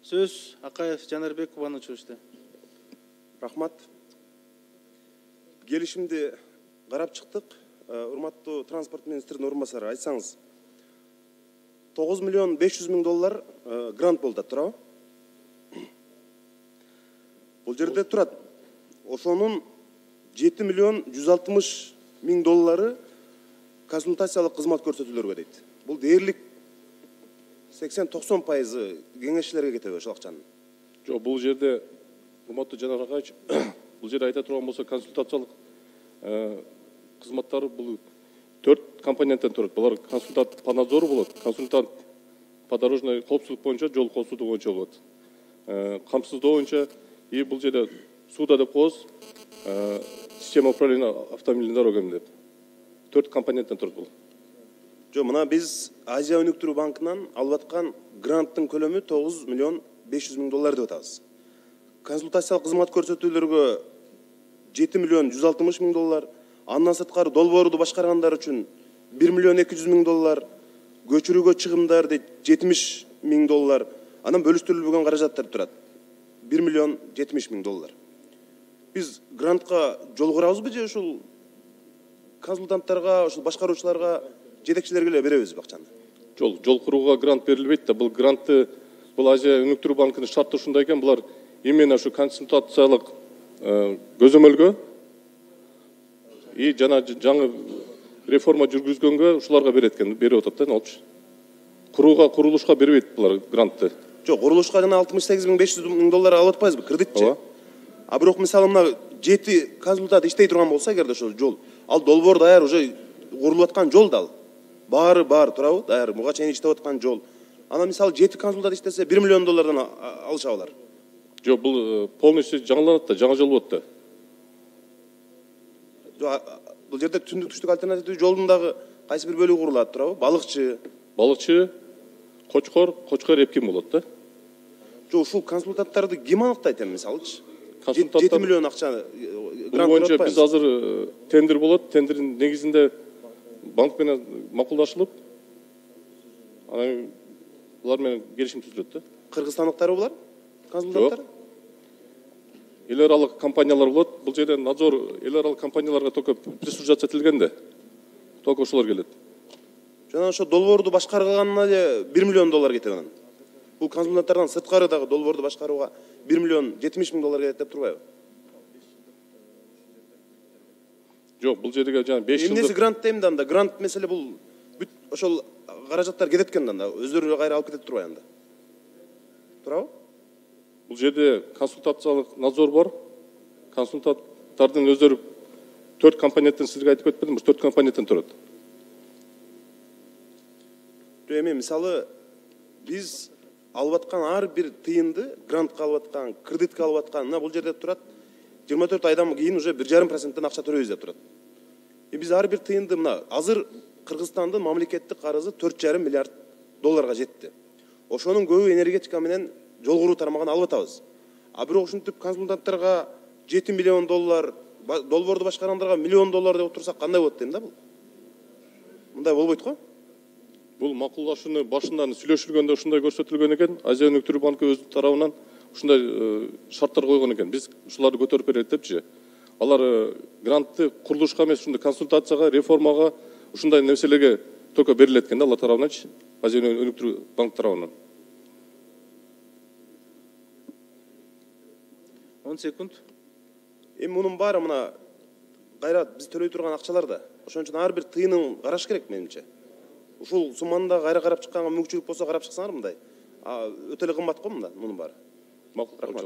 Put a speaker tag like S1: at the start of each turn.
S1: Сөз Акаев Жанарбек Кубановичте.
S2: Рахмат. Келишимди карап чыктык. Урматтуу транспорт министринин орун басары, айтсаңыз, 9 миллион 500 миң доллар грант болду, туурабы? Бул жерде турат. Ошонун 7 миллион 160 миң доллары консультациялык кызмат көрсөтүүлөргө дейт. Бул дээрлик 80-90% кеңешчилерге кетеби ошол акчанын?
S3: Жок, бул жерде урматтуу Жанар Акаевич, бул жерде айта турган болсо, консультациялык кызматтары бул 4 компоненттен турат. Булар консультант по надзору болот, консультант по дорожной коопсуздук боюнча, жол коопсуздугу боюнча болот. Камсыздоо боюнча и бул жерде суда деп коебуз, система управления автомобильными дорогами деп. 4 компоненттен турат бул.
S2: Жо, мына биз Азия өнүктүрүү банкынан алып аткан гранттын көлөмү 9 миллион 500 миң доллар деп атабыз. Консультациялык кызмат көрсөтүүлөргө 7 миллион 160 миң доллар, андан сырткары долбоорду башкаргандар үчүн 1 миллион 200 миң доллар, көчүрүүгө чыгымдар дейт 70 миң доллар, анан бөлүштүрүлбөгөн каражаттар турат 1 миллион 70 миң доллар. Биз грантка жол курабызбы же ушул консультанттарга, ушул башкаруучуларга, жетекчилерге эле беребизби акчаны?
S3: Жол курууга грант берилбейт да. Бул грантты бул Азия өнүктүрүү банкынын шарты ушундай экен. Булар именно ушу консультациялык көзөмөлгө и жаңы реформа жүргүзгөнгө ушуларга берет экен, берип атат да, алчы. Курулушка бербейт булар грантты.
S2: Жок, курулушка жана 68 500 миң доллар алып атпайбызбы, кредитчи? А бирок мисалы мына 7 консультант иштей турган болсо, эгерде ошол жол, ал долбоор даяр уже курулуп аткан жол дал. Баары бар, туурабы? Даяр буга чейин иштеп аткан жол. Анан мисалы 7 консультант иштесе 1 миллион доллардан алышабылар.
S3: Жок, бул полностью жаңыланат да, жаңы жол болот да.
S2: Бул жерде түндүк түштүк альтернативдүү жолдун дагы кайсы бир бөлүгү курулат, туурабы? Балыкчы, Кочкор Эпкин болот да. Жок, ушул консультанттарды ким аныктайт эми, мисалычы? 7
S3: Консультанттар
S2: миллион акча
S3: грант боюнча биз азыр тендер болот. Тендердин негизинде банк менен макулдашылып, анан булар менен келишим түзүлөт да.
S2: Кыргызстандыктар булар? Консультанттар?
S3: Эл аралык компаниялар болот. Бул жерде надзор эл аралык компанияларга только присуждаться этилген да. Только ошолор келет.
S2: Жана ошо долбоорду башкарганына эле 1 миллион доллар кетет анан. Бул консультанттардан сырткары дагы долбоорду башкарууга 1 миллион 70 миң доллар кетет деп турбайбы?
S3: Жок, бул жерге жана 5 жылдык.
S2: Эмнеси грант дейм да, грант меселе бул бүт ошол каражаттар кетет экен да, өздөрү кайра алып кетет турбай анда. Туурабы?
S3: Бул жерде консультациялык надзор бар. Консультанттардын өздөрү 4 компоненттен сизге айтып кетпедимби? 4 компоненттен турат.
S2: Эми мисалы биз алып аткан ар бир тыйынды, грантка алып аткан, кредитке алып аткан, мына бул жерде турат 24 айдан кийин уже 1,5% акча төлөйбүз деп турат. Биз ар бир тыйынды мына азыр Кыргызстандын мамлекеттик карызы 4,5 миллиард долларга жетти. Ошонун көбү энергетика менен жол куруу тармагын алып атабыз. А бирок ушинтип консультанттарга 7 миллион доллар, долбоорду башкаргандарга миллион доллар деп отурсак кандай болот дейм да бул? Мындай болбойт го?
S3: Бул макулдашууну башынан сүйлөшүлгөндө ушундай көрсөтүлгөн экен. Азия өнүктүрүү банкы өз тарабынан ушундай шарттар койгон экен. Биз ушуларды көтөрүп берет депчи. Алар грантты курулушка эмес, ушундай консультацияга, реформага, ушундай нерселерге только берилет экен да, алар тарабынан, Азия өнүктүрүү банк тарабынан.
S1: 10 секунд.
S2: Эми мунун баары мына кайра биз төлөй турган акчалар да. Ошон үчүн ар бир тыйынын караш керек менимче. Ушул сумманы да кайра карап чыкканга мүмкүнчүлүк болсо карап чыксаңар мындай. Өтө эле кымбат го мында мунун баары.
S3: Макул, рахмат.